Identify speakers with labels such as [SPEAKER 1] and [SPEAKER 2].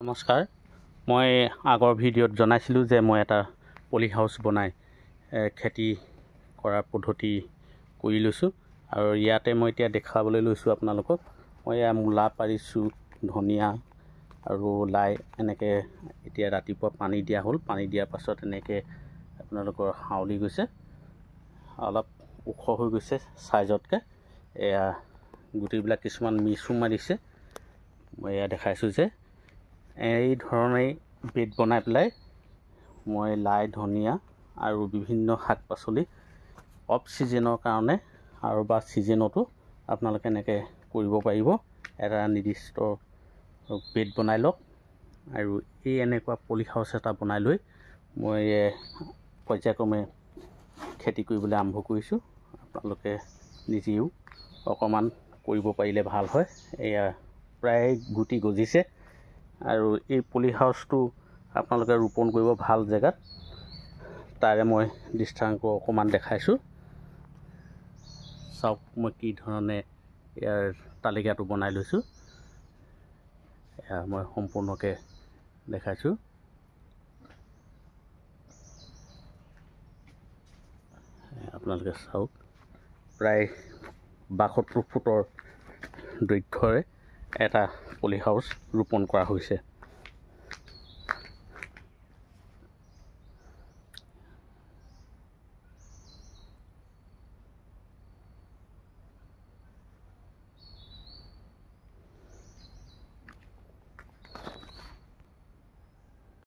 [SPEAKER 1] নমস্কাৰ, মই আগৰ ভিডিঅ'ত জনাইছিলোঁ যে মই এটা পলি হাউচ বনাই খেতি কৰাৰ পদ্ধতি কৰি লৈছোঁ আৰু ইয়াতে মই এতিয়া দেখাবলৈ লৈছোঁ আপোনালোকক। মই এয়া মূলা পাৰিছোঁ, ধনিয়া আৰু লাই এনেকৈ এতিয়া ৰাতিপুৱা পানী দিয়া হ'ল। পানী দিয়াৰ পাছত এনেকৈ আপোনালোকৰ হাউলি গৈছে, অলপ ওখ হৈ গৈছে চাইজতকৈ। এয়া গুটিবিলাক কিছুমান মিচো মাৰিছে। মই এয়া দেখাইছোঁ যে এই ধৰণেই বেড বনাই পেলাই মই লাই, ধনিয়া আৰু বিভিন্ন শাক পাচলি অফ ছিজনৰ কাৰণে আৰু বা ছিজনতো আপোনালোকে এনেকৈ কৰিব পাৰিব। এটা নিৰ্দিষ্ট বেড বনাই লওক আৰু এই এনেকুৱা পলি হাউচ এটা বনাই লৈ মই পৰ্যায়ক্ৰমে খেতি কৰিবলৈ আৰম্ভ কৰিছোঁ। আপোনালোকে নিজেও অকণমান কৰিব পাৰিলে ভাল হয়। এয়া প্ৰায় গুটি গজিছে আৰু এই পলি হাউচটো আপোনালোকে ৰোপণ কৰিব ভাল জেগাত। তাৰে মই দৃষ্টান্ত অকণমান দেখাইছোঁ। চাওক মই কি ধৰণে ইয়াৰ তালিকাটো বনাই লৈছোঁ। এয়া মই সম্পূৰ্ণকৈ দেখাইছোঁ। আপোনালোকে চাওক, প্ৰায় 72 ফুটৰ দৈৰ্ঘ্যৰে এটা পলি হাউচ ৰোপণ কৰা হৈছে।